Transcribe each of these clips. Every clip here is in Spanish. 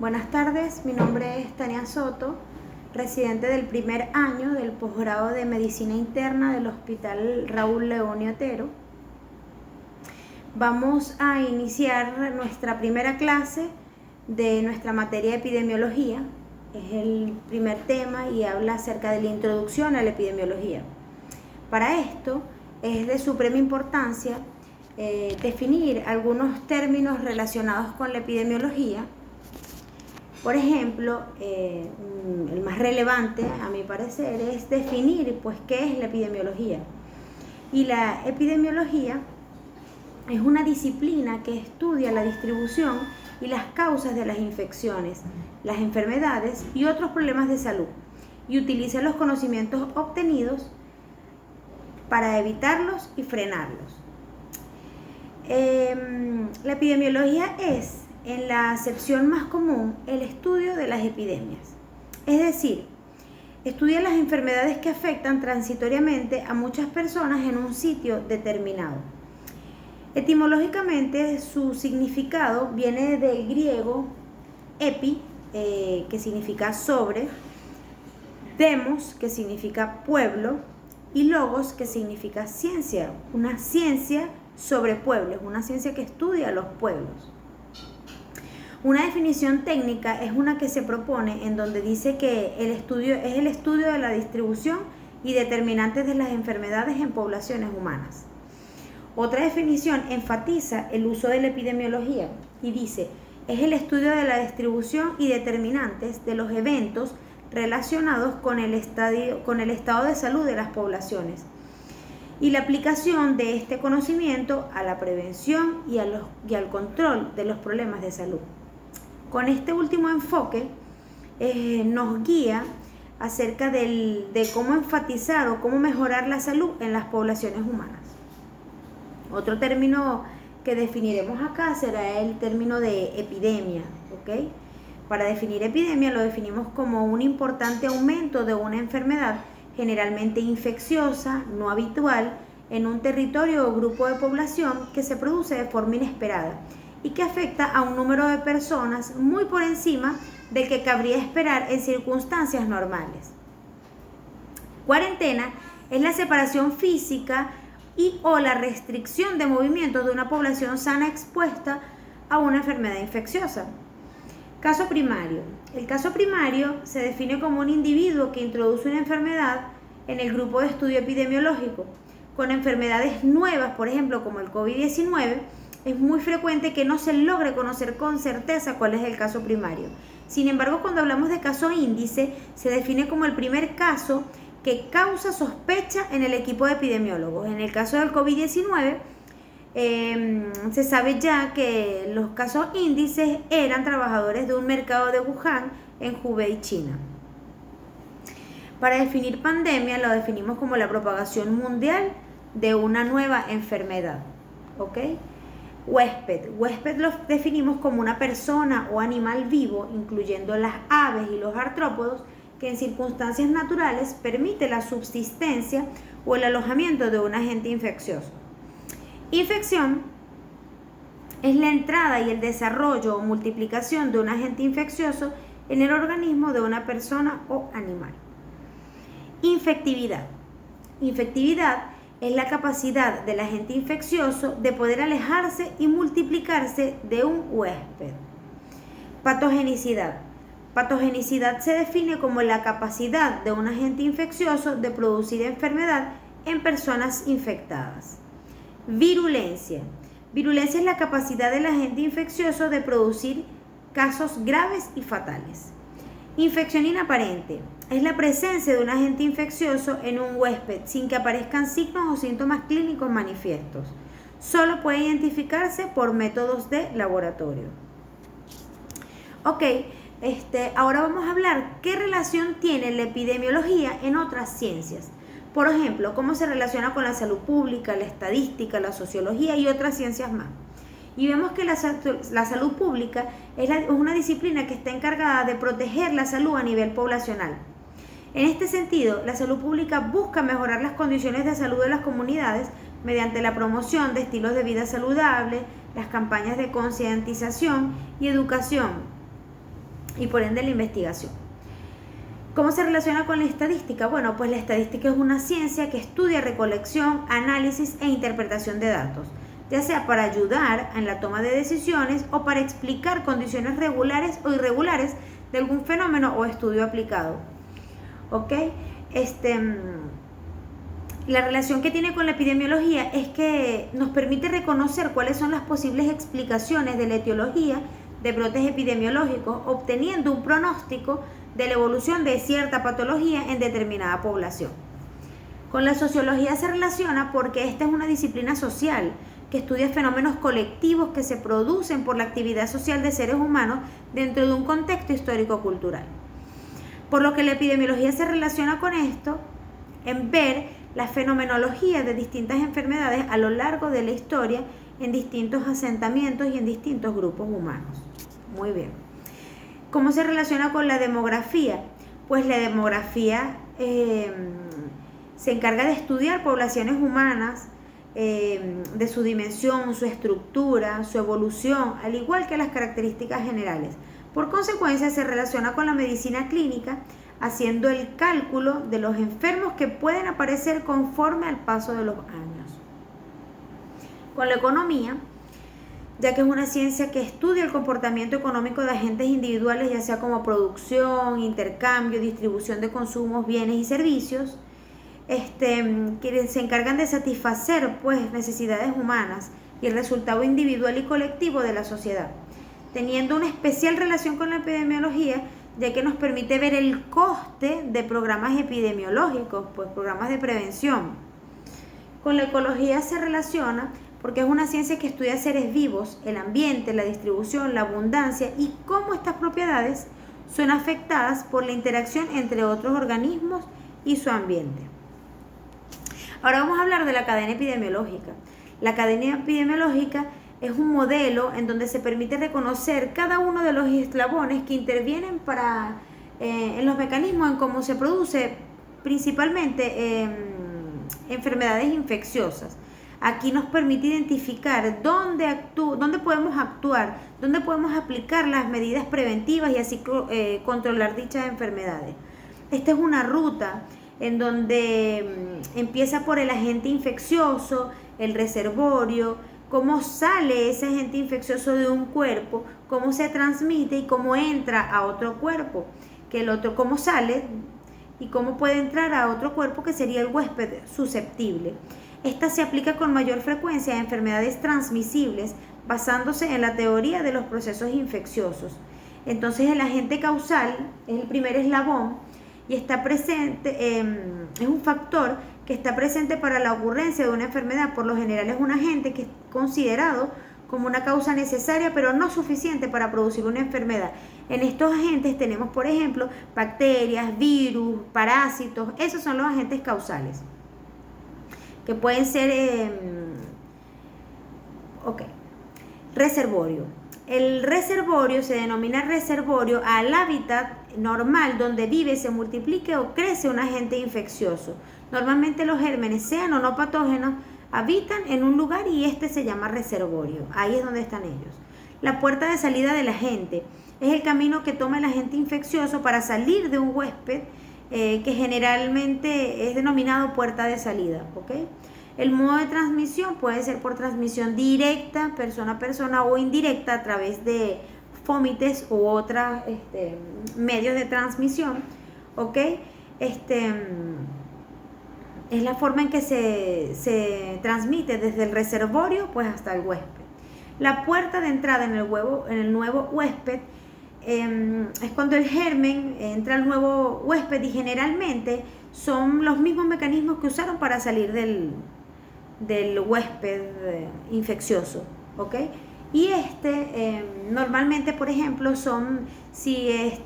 Buenas tardes, mi nombre es Tania Soto, residente del primer año del posgrado de Medicina Interna del Hospital Raúl León y Otero. Vamos a iniciar nuestra primera clase de nuestra materia de epidemiología. Es el primer tema y habla acerca de la introducción a la epidemiología. Para esto es de suprema importancia definir algunos términos relacionados con la epidemiología. Por ejemplo, el más relevante, a mi parecer, es definir qué es la epidemiología. Y la epidemiología es una disciplina que estudia la distribución y las causas de las infecciones, las enfermedades y otros problemas de salud, y utiliza los conocimientos obtenidos para evitarlos y frenarlos. La epidemiología es, en la acepción más común, el estudio de las epidemias. Es decir, estudia las enfermedades que afectan transitoriamente a muchas personas en un sitio determinado. Etimológicamente, su significado viene del griego epi, que significa sobre, demos, que significa pueblo, y logos, que significa ciencia, una ciencia sobre pueblos, una ciencia que estudia los pueblos. Una definición técnica es una que se propone en donde dice que el estudio es el estudio de la distribución y determinantes de las enfermedades en poblaciones humanas. Otra definición enfatiza el uso de la epidemiología y dice, es el estudio de la distribución y determinantes de los eventos relacionados con el estado de salud de las poblaciones y la aplicación de este conocimiento a la prevención y al control de los problemas de salud. Con este último enfoque nos guía acerca de cómo enfatizar o cómo mejorar la salud en las poblaciones humanas. Otro término que definiremos acá será el término de epidemia, ¿ok? Para definir epidemia lo definimos como un importante aumento de una enfermedad generalmente infecciosa, no habitual, en un territorio o grupo de población que se produce de forma inesperada y que afecta a un número de personas muy por encima del que cabría esperar en circunstancias normales. Cuarentena es la separación física y o la restricción de movimientos de una población sana expuesta a una enfermedad infecciosa. Caso primario. El caso primario se define como un individuo que introduce una enfermedad en el grupo de estudio epidemiológico. Con enfermedades nuevas, por ejemplo, como el COVID-19, es muy frecuente que no se logre conocer con certeza cuál es el caso primario. Sin embargo, cuando hablamos de caso índice, se define como el primer caso que causa sospecha en el equipo de epidemiólogos. En el caso del COVID-19, se sabe ya que los casos índices eran trabajadores de un mercado de Wuhan en Hubei, China. Para definir pandemia lo definimos como la propagación mundial de una nueva enfermedad, ¿ok? Huésped lo definimos como una persona o animal vivo, incluyendo las aves y los artrópodos, que en circunstancias naturales permite la subsistencia o el alojamiento de un agente infeccioso. Infección es la entrada y el desarrollo o multiplicación de un agente infeccioso en el organismo de una persona o animal. Infectividad. Infectividad es la capacidad del agente infeccioso de poder alejarse y multiplicarse de un huésped. Patogenicidad. Patogenicidad se define como la capacidad de un agente infeccioso de producir enfermedad en personas infectadas. Virulencia. Virulencia es la capacidad del agente infeccioso de producir casos graves y fatales. Infección inaparente. Es la presencia de un agente infeccioso en un huésped sin que aparezcan signos o síntomas clínicos manifiestos. Solo puede identificarse por métodos de laboratorio. Ok, ahora vamos a hablar qué relación tiene la epidemiología en otras ciencias. Por ejemplo, cómo se relaciona con la salud pública, la estadística, la sociología y otras ciencias más. Y vemos que la salud pública es una disciplina que está encargada de proteger la salud a nivel poblacional. En este sentido, la salud pública busca mejorar las condiciones de salud de las comunidades mediante la promoción de estilos de vida saludables, las campañas de concientización y educación y por ende la investigación. ¿Cómo se relaciona con la estadística? Bueno, pues la estadística es una ciencia que estudia recolección, análisis e interpretación de datos, ya sea para ayudar en la toma de decisiones o para explicar condiciones regulares o irregulares de algún fenómeno o estudio aplicado. ¿Ok? La relación que tiene con la epidemiología es que nos permite reconocer cuáles son las posibles explicaciones de la etiología de brotes epidemiológicos, obteniendo un pronóstico de la evolución de cierta patología en determinada población. Con la sociología se relaciona porque esta es una disciplina social que estudia fenómenos colectivos que se producen por la actividad social de seres humanos dentro de un contexto histórico-cultural. Por lo que la epidemiología se relaciona con esto en ver la fenomenología de distintas enfermedades a lo largo de la historia en distintos asentamientos y en distintos grupos humanos. Muy bien. ¿Cómo se relaciona con la demografía? Pues la demografía se encarga de estudiar poblaciones humanas, de su dimensión, su estructura, su evolución, al igual que las características generales. Por consecuencia, se relaciona con la medicina clínica, haciendo el cálculo de los enfermos que pueden aparecer conforme al paso de los años. Con la economía, ya que es una ciencia que estudia el comportamiento económico de agentes individuales, ya sea como producción, intercambio, distribución de consumos, bienes y servicios, que se encargan de satisfacer pues necesidades humanas y el resultado individual y colectivo de la sociedad, teniendo una especial relación con la epidemiología, ya que nos permite ver el coste de programas epidemiológicos, pues programas de prevención. Con la ecología se relaciona porque es una ciencia que estudia seres vivos, el ambiente, la distribución, la abundancia y cómo estas propiedades son afectadas por la interacción entre otros organismos y su ambiente. Ahora vamos a hablar de la cadena epidemiológica. La cadena epidemiológica es un modelo en donde se permite reconocer cada uno de los eslabones que intervienen en los mecanismos en cómo se produce principalmente enfermedades infecciosas. Aquí nos permite identificar dónde podemos actuar, dónde podemos aplicar las medidas preventivas y así controlar dichas enfermedades. Esta es una ruta en donde empieza por el agente infeccioso, el reservorio, cómo sale ese agente infeccioso de un cuerpo, cómo se transmite y cómo entra a otro cuerpo, cómo sale y cómo puede entrar a otro cuerpo que sería el huésped susceptible. Esta se aplica con mayor frecuencia a enfermedades transmisibles basándose en la teoría de los procesos infecciosos. Entonces el agente causal es el primer eslabón y está presente, es un factor que está presente para la ocurrencia de una enfermedad. Por lo general es un agente que es considerado como una causa necesaria pero no suficiente para producir una enfermedad. En estos agentes tenemos, por ejemplo, bacterias, virus, parásitos. Esos son los agentes causales que pueden ser reservorio. El reservorio se denomina reservorio al hábitat normal donde vive, se multiplique o crece un agente infeccioso. Normalmente los gérmenes, sean o no patógenos, habitan en un lugar y este se llama reservorio. Ahí es donde están ellos. La puerta de salida del agente es el camino que toma el agente infeccioso para salir de un huésped, que generalmente es denominado puerta de salida, ¿ok? El modo de transmisión puede ser por transmisión directa, persona a persona, o indirecta a través de fómites u otros medios de transmisión, ¿ok? Es la forma en que se transmite desde el reservorio pues hasta el huésped. La puerta de entrada en el nuevo huésped es cuando el germen entra al nuevo huésped y generalmente son los mismos mecanismos que usaron para salir del huésped infeccioso, ¿ok? Y normalmente, por ejemplo, si es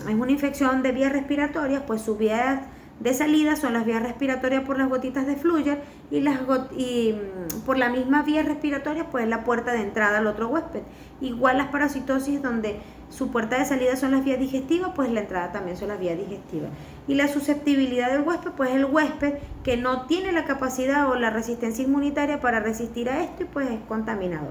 una infección de vías respiratorias, pues sus vías de salida son las vías respiratorias por las gotitas de Flügger y por la misma vía respiratoria pues la puerta de entrada al otro huésped. Igual las parasitosis, donde su puerta de salida son las vías digestivas, pues la entrada también son las vías digestivas. Y la susceptibilidad del huésped, pues el huésped que no tiene la capacidad o la resistencia inmunitaria para resistir a esto y pues es contaminado.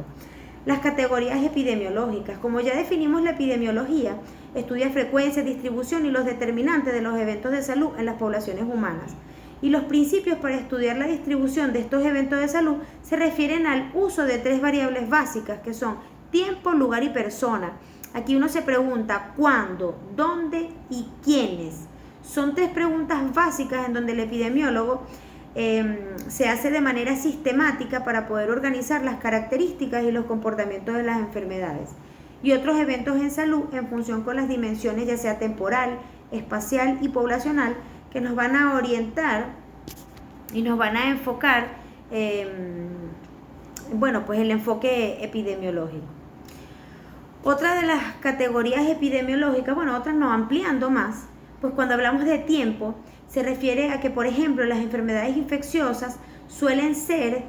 Las categorías epidemiológicas. Como ya definimos, la epidemiología estudia frecuencia, distribución y los determinantes de los eventos de salud en las poblaciones humanas. Y los principios para estudiar la distribución de estos eventos de salud se refieren al uso de 3 variables básicas, que son tiempo, lugar y persona. Aquí uno se pregunta cuándo, dónde y quiénes. Son 3 preguntas básicas en donde el epidemiólogo se hace de manera sistemática para poder organizar las características y los comportamientos de las enfermedades y otros eventos en salud en función con las dimensiones, ya sea temporal, espacial y poblacional, que nos van a orientar y nos van a enfocar, pues el enfoque epidemiológico. Otra de las categorías epidemiológicas, otras no, ampliando más, pues cuando hablamos de tiempo, se refiere a que, por ejemplo, las enfermedades infecciosas suelen ser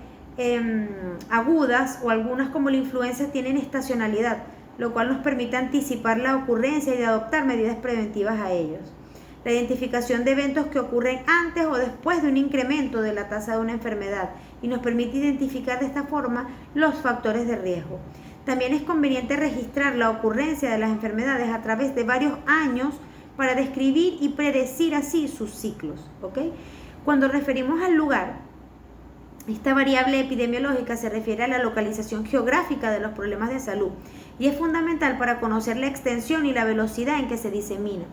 agudas o algunas como la influenza tienen estacionalidad, lo cual nos permite anticipar la ocurrencia y de adoptar medidas preventivas a ellos. La identificación de eventos que ocurren antes o después de un incremento de la tasa de una enfermedad y nos permite identificar de esta forma los factores de riesgo. También es conveniente registrar la ocurrencia de las enfermedades a través de varios años para describir y predecir así sus ciclos, ¿ok? Cuando referimos al lugar, esta variable epidemiológica se refiere a la localización geográfica de los problemas de salud y es fundamental para conocer la extensión y la velocidad en que se disemina.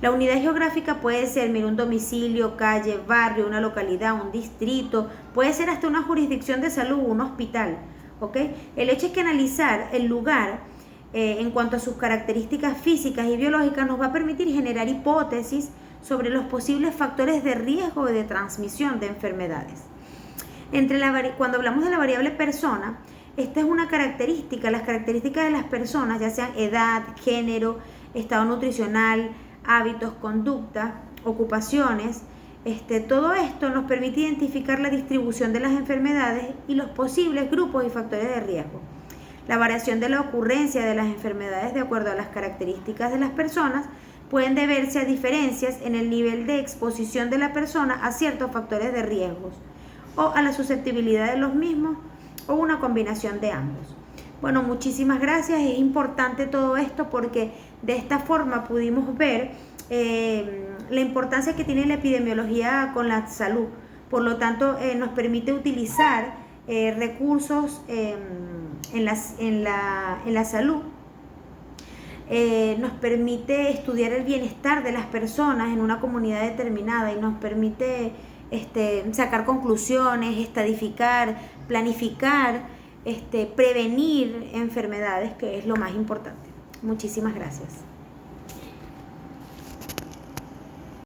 La unidad geográfica puede ser, un domicilio, calle, barrio, una localidad, un distrito, puede ser hasta una jurisdicción de salud, un hospital, ¿ok? El hecho es que analizar el lugar en cuanto a sus características físicas y biológicas nos va a permitir generar hipótesis sobre los posibles factores de riesgo y de transmisión de enfermedades. Cuando hablamos de la variable persona, esta es una característica, las características de las personas, ya sean edad, género, estado nutricional, hábitos, conducta, ocupaciones, todo esto nos permite identificar la distribución de las enfermedades y los posibles grupos y factores de riesgo. La variación de la ocurrencia de las enfermedades de acuerdo a las características de las personas pueden deberse a diferencias en el nivel de exposición de la persona a ciertos factores de riesgos o a la susceptibilidad de los mismos o una combinación de ambos. Muchísimas gracias. Es importante todo esto porque de esta forma pudimos ver la importancia que tiene la epidemiología con la salud. Por lo tanto, nos permite utilizar recursos en la salud, nos permite estudiar el bienestar de las personas en una comunidad determinada y nos permite sacar conclusiones, estadificar, planificar, prevenir enfermedades, que es lo más importante. Muchísimas gracias.